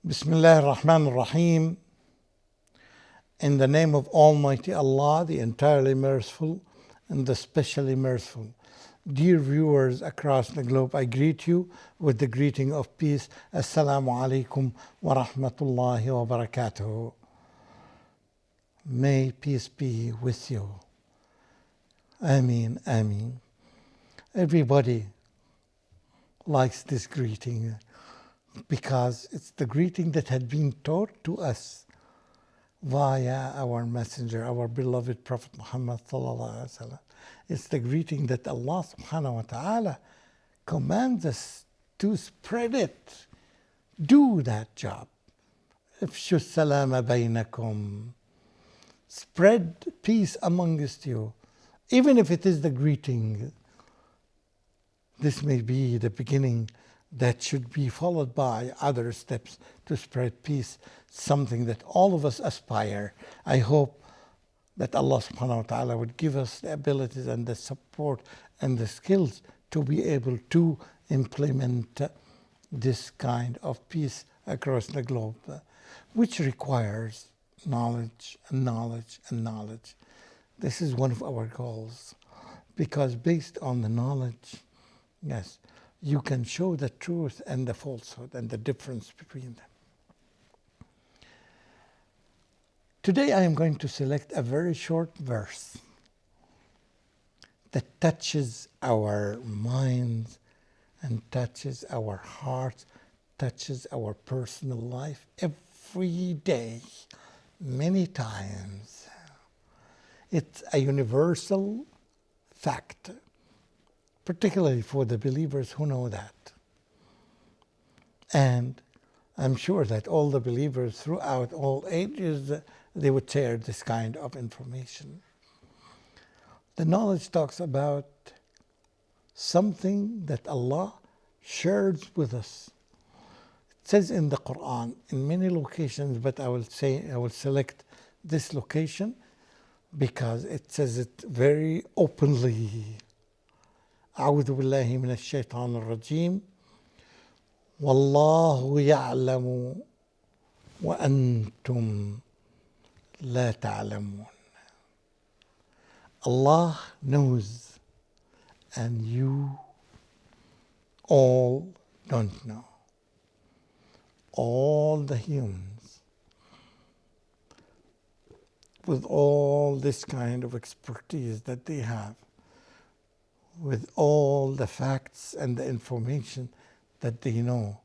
Bismillah ar-Rahman ar-Rahim. In the name of Almighty Allah, the entirely merciful and the specially merciful. Dear viewers across the globe, I greet you with the greeting of peace. Assalamu alaikum wa rahmatullahi wa barakatuh. May peace be with you. Ameen, ameen. Everybody likes this greeting because it's the greeting that had been taught to us via our messenger, our beloved Prophet Muhammad sallallahu alaihi wasallam. It's the greeting that Allah subhanahu wa ta'ala commands us to spread it. Do that job. Ifshu salama baynakum. Spread peace amongst you. Even if it is the greeting, this may be the beginning that should be followed by other steps to spread peace, something that all of us aspire. I hope that Allah subhanahu wa ta'ala would give us the abilities and the support and the skills to be able to implement this kind of peace across the globe, which requires knowledge and knowledge and knowledge. This is one of our goals, because based on the knowledge, yes, you can show the truth and the falsehood and the difference between them. Today I am going to select a very short verse that touches our minds and touches our hearts, touches our personal life every day, many times. It's a universal fact, particularly for the believers who know that. And I'm sure that all the believers throughout all ages, they would share this kind of information. The knowledge talks about something that Allah shares with us. It says in the Quran, in many locations, but I will select this location because it says it very openly. أعوذ بالله من الشيطان الرجيم والله يعلم وأنتم لا تعلمون. Allah knows and you all don't know. All the humans with all this kind of expertise that they have, with all the facts and the information that they know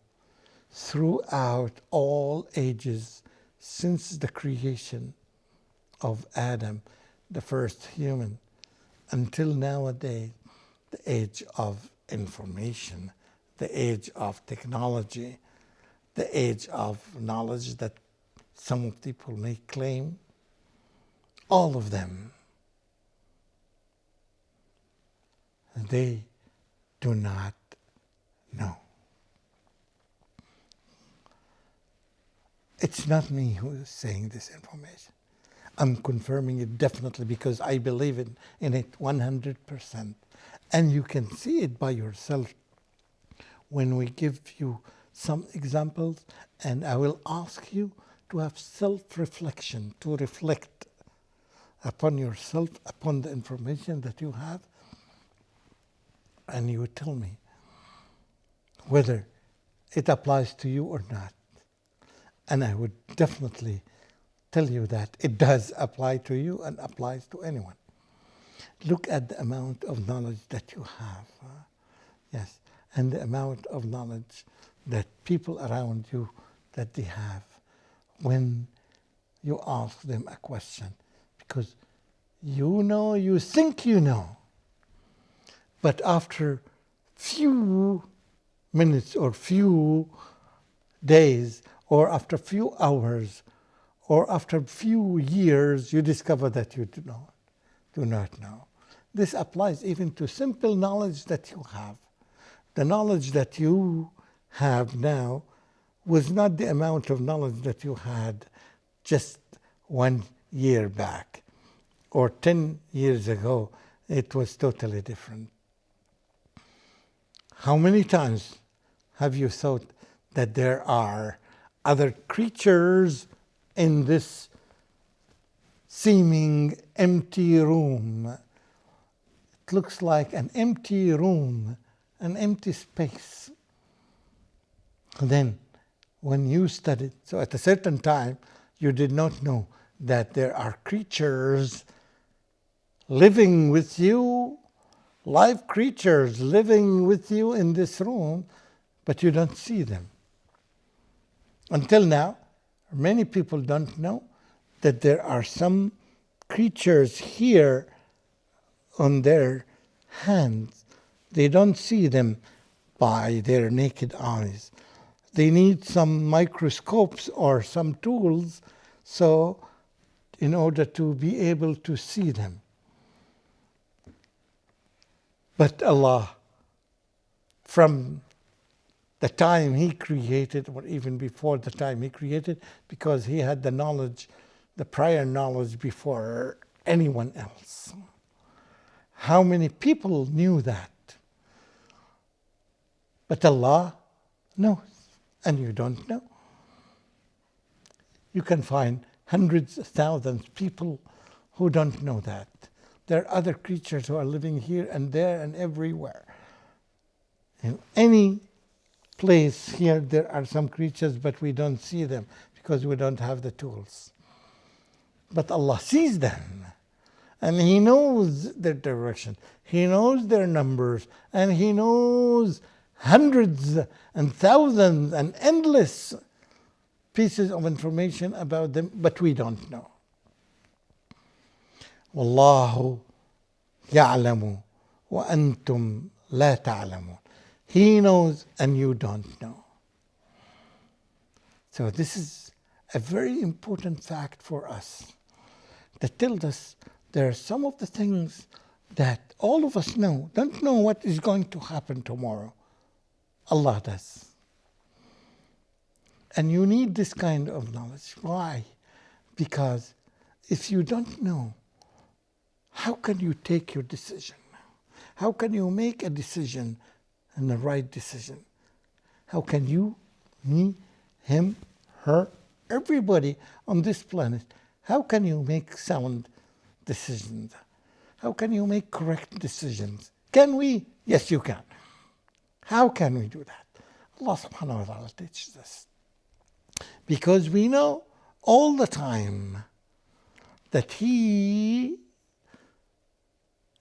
throughout all ages since the creation of Adam, the first human, until nowadays, the age of information, the age of technology, the age of knowledge that some people may claim, all of them, they do not know. It's not me who is saying this information. I'm confirming it definitely because I believe in it 100%. And you can see it by yourself when we give you some examples, and I will ask you to have self-reflection, to reflect upon yourself, upon the information that you have, and you would tell me whether it applies to you or not. And I would definitely tell you that it does apply to you and applies to anyone. Look at the amount of knowledge that you have. Yes, and the amount of knowledge that people around you that they have when you ask them a question. Because you know, you think you know. But after few minutes or few days or after few hours or after few years, you discover that you do not know. This applies even to simple knowledge that you have. The knowledge that you have now was not the amount of knowledge that you had just 1 year back or 10 years ago. It was totally different. How many times have you thought that there are other creatures in this seeming empty room. It looks like an empty room, an empty space. And then when you studied, so at a certain time, you did not know that there are creatures living with you, live creatures living with you in this room, but you don't see them. Until now, many people don't know that there are some creatures here on their hands. They don't see them by their naked eyes. They need some microscopes or some tools so in order to be able to see them. But Allah, from the time He created, or even before the time He created, because He had the knowledge, the prior knowledge before anyone else. How many people knew that? But Allah knows, and you don't know. You can find hundreds of thousands of people who don't know that. There are other creatures who are living here and there and everywhere. In any place here, there are some creatures, but we don't see them because we don't have the tools. But Allah sees them, and He knows their direction. He knows their numbers, and He knows hundreds and thousands and endless pieces of information about them, but we don't know. Wallahu ya'lamu wa antum la ta'lamun. He knows and you don't know. So this is a very important fact for us that tells us there are some of the things that all of us don't know what is going to happen tomorrow. Allah does. And you need this kind of knowledge. Why? Because if you don't know, how can you take your decision? How can you make a decision and the right decision? How can you, me, him, her, everybody on this planet, how can you make sound decisions? How can you make correct decisions? Can we? Yes, you can. How can we do that? Allah subhanahu wa ta'ala teaches us. Because we know all the time that He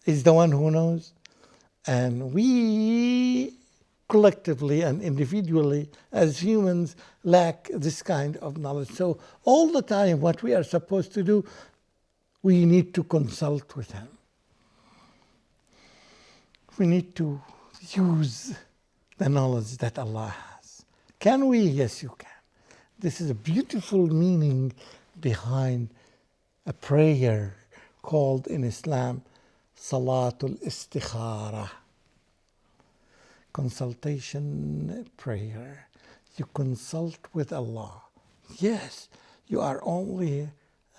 is the one who knows, and we collectively and individually as humans lack this kind of knowledge. So all the time what we are supposed to do, we need to consult with Him. We need to use the knowledge that Allah has. Can we? Yes, you can. This is a beautiful meaning behind a prayer called in Islam Salatul Istikhara. Consultation prayer. You consult with Allah. Yes, you are only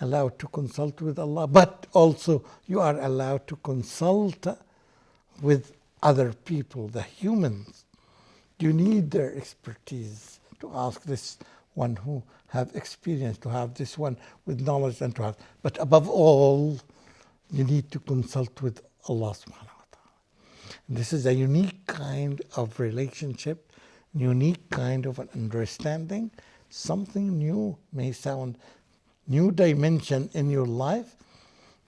allowed to consult with Allah, but also you are allowed to consult with other people, the humans. You need their expertise to ask this one who have experience, to have this one with knowledge and to have. But above all, you need to consult with Allah subhanahu wa ta'ala. This is a unique kind of relationship, unique kind of an understanding. Something new may sound, new dimension in your life.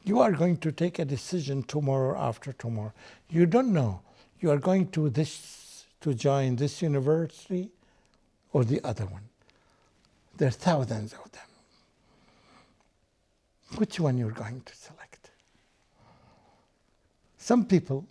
You are going to take a decision tomorrow or after tomorrow. You don't know. You are going to join this university or the other one. There are thousands of them. Which one you're going to select? Some people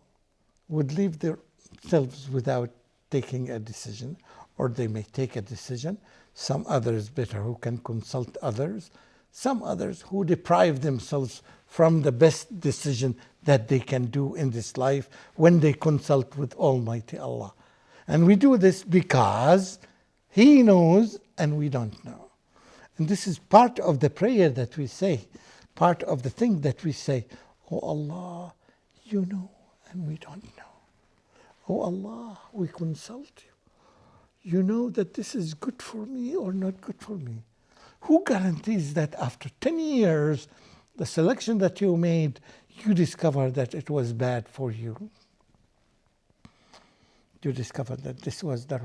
would leave themselves without taking a decision, or they may take a decision. Some others better who can consult others. Some others who deprive themselves from the best decision that they can do in this life when they consult with Almighty Allah. And we do this because He knows and we don't know. And this is part of the prayer that we say, part of the thing that we say, Oh Allah, you know and we don't know. Oh Allah, we consult you. you know that this is good for me or not good for me? Who guarantees that after 10 years, the selection that you made, you discover that it was bad for you? You discover that this was the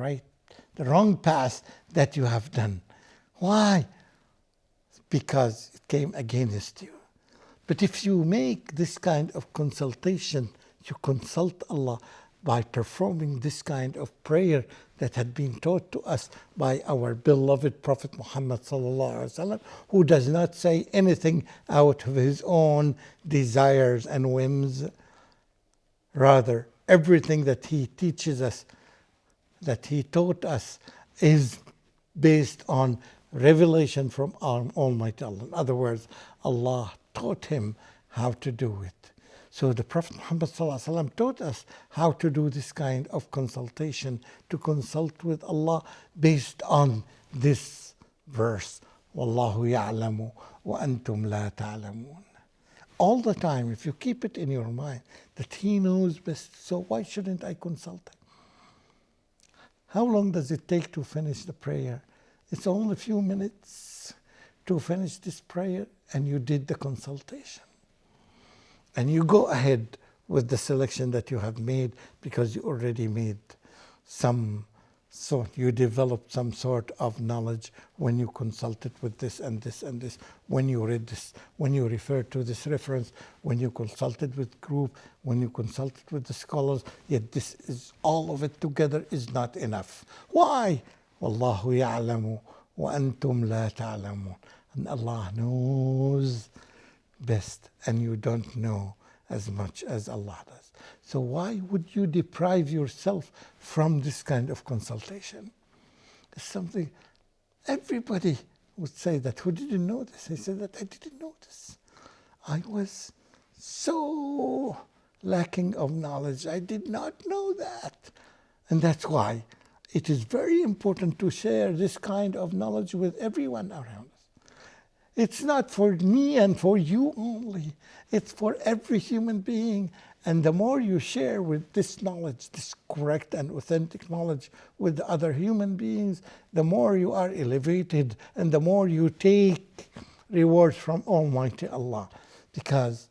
wrong path that you have done. Why? Because it came against you. But if you make this kind of consultation, you consult Allah by performing this kind of prayer that had been taught to us by our beloved Prophet Muhammad sallallahu alaihi wasallam, who does not say anything out of his own desires and whims. Rather, everything that he teaches us, that he taught us, is based on revelation from Almighty Allah. In other words, Allah taught him how to do it. So the Prophet Muhammad ﷺ taught us how to do this kind of consultation, to consult with Allah based on this verse. Wallahu ya'lamu wa antum la ta'lamun. All the time, if you keep it in your mind that He knows best, so why shouldn't I consult Him? How long does it take to finish the prayer? It's only a few minutes to finish this prayer, and you did the consultation. And you go ahead with the selection that you have made because you already made you developed some sort of knowledge when you consulted with this and this and this, when you read this, when you referred to this reference, when you consulted with group, when you consulted with the scholars. Yet this is all of it together is not enough. Why? Wallahu ya'lamu wa antum la ta'lamun. And Allah knows best, and you don't know as much as Allah does. So why would you deprive yourself from this kind of consultation? It's something everybody would say that. Who didn't know this? He said that I didn't know this. I was so lacking of knowledge. I did not know that. And that's why it is very important to share this kind of knowledge with everyone around us. It's not for me and for you only. It's for every human being. And the more you share with this knowledge, this correct and authentic knowledge with other human beings, the more you are elevated and the more you take rewards from Almighty Allah, because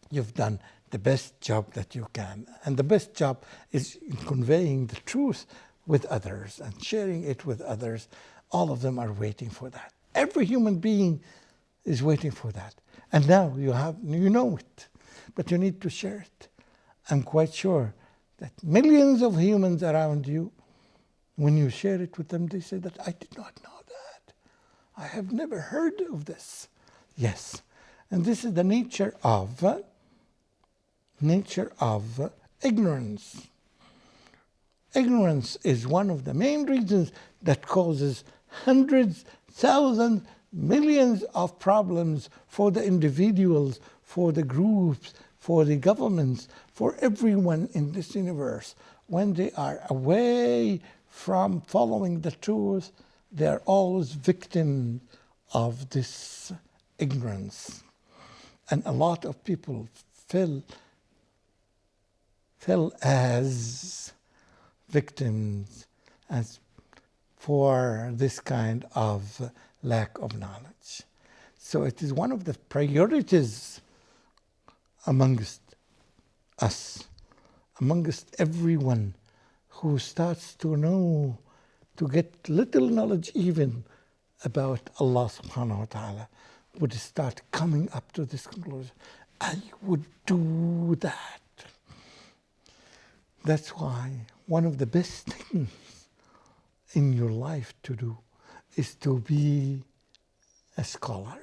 you've done the best job that you can. And the best job is in conveying the truth with others and sharing it with others. All of them are waiting for that. Every human being is waiting for that. And now you know it, but you need to share it. I'm quite sure that millions of humans around you, when you share it with them, they say that I did not know that. I have never heard of this. Yes. And this is the nature of ignorance. Ignorance is one of the main reasons that causes hundreds, thousands, millions of problems for the individuals, for the groups, for the governments, for everyone in this universe. When they are away from following the truth, they are always victims of this ignorance. And a lot of people fell as victims for this kind of lack of knowledge. So it is one of the priorities amongst us, amongst everyone who starts to know, to get little knowledge even about Allah subhanahu wa ta'ala, would start coming up to this conclusion. I would do that. That's why one of the best things in your life to do is to be a scholar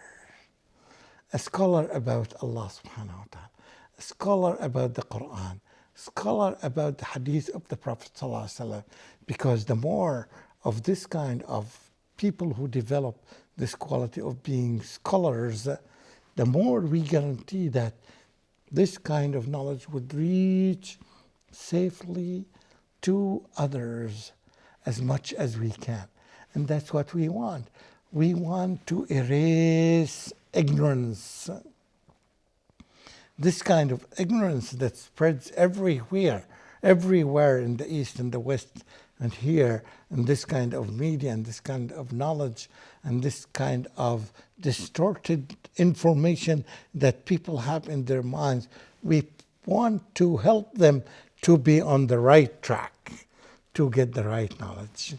about Allah subhanahu wa ta'ala, a scholar about the Quran, scholar about the hadith of the Prophet sallallahu alaihi wasallam, because the more of this kind of people who develop this quality of being scholars, the more we guarantee that this kind of knowledge would reach safely to others as much as we can. And that's what we want. We want to erase ignorance. This kind of ignorance that spreads everywhere in the East and the West And here, in this kind of media and this kind of knowledge and this kind of distorted information that people have in their minds, we want to help them to be on the right track, to get the right knowledge.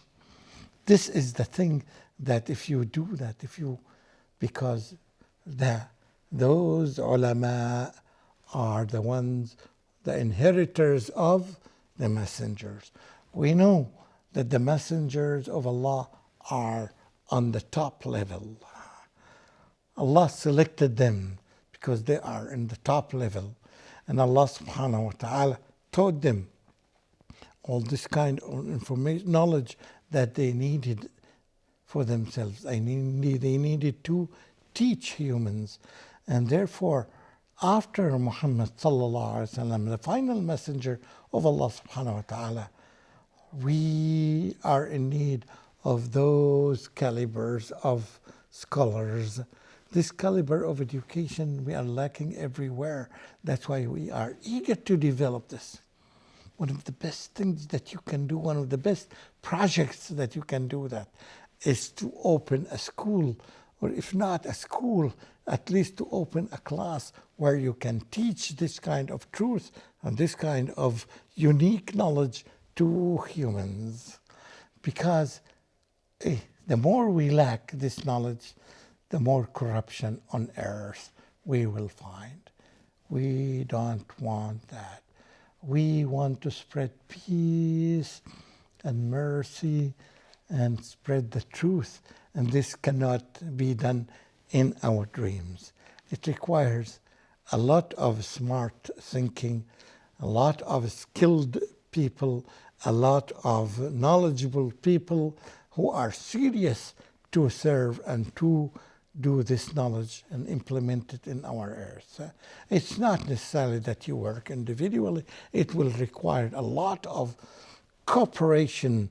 This is the thing that if you do that, because those ulama are the ones, the inheritors of the messengers. We know that the messengers of Allah are on the top level. Allah selected them because they are in the top level. And Allah subhanahu wa ta'ala taught them all this kind of information, knowledge that they needed for themselves. They needed to teach humans. And therefore, after Muhammad sallallahu alaihi wasallam, the final messenger of Allah subhanahu wa ta'ala, we are in need of those calibers of scholars. This caliber of education we are lacking everywhere. That's why we are eager to develop this. One of the best things that you can do, one of the best projects that you can do that is to open a school, or if not a school, at least to open a class where you can teach this kind of truth and this kind of unique knowledge to humans. Because the more we lack this knowledge, the more corruption on earth we will find. We don't want that. We want to spread peace and mercy and spread the truth. And this cannot be done in our dreams. It requires a lot of smart thinking, a lot of skilled people, a lot of knowledgeable people who are serious to serve and to do this knowledge and implement it in our earth. It's not necessarily that you work individually. It will require a lot of cooperation,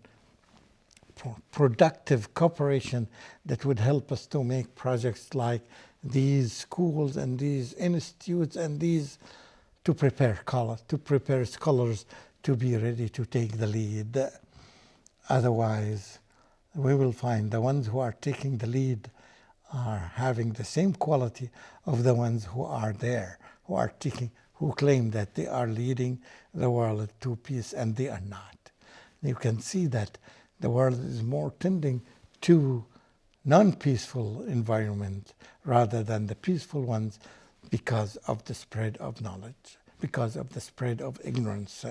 productive cooperation that would help us to make projects like these schools and these institutes and these to prepare scholars to be ready to take the lead. Otherwise, we will find the ones who are taking the lead are having the same quality of the ones who are there, who claim that they are leading the world to peace, and they are not. You can see that the world is more tending to non-peaceful environment rather than the peaceful ones because of the spread of knowledge, because of the spread of ignorance.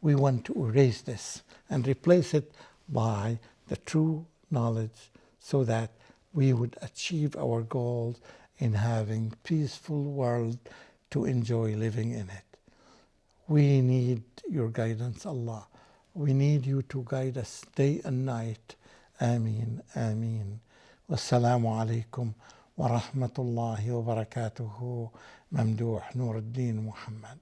We want to erase this and replace it by the true knowledge so that we would achieve our goals in having peaceful world to enjoy living in it. We need your guidance, Allah. We need you to guide us day and night. Ameen, ameen. Wassalamu alaikum wa rahmatullahi wa barakatuhu. Mamdouh Nuruddin Muhammad.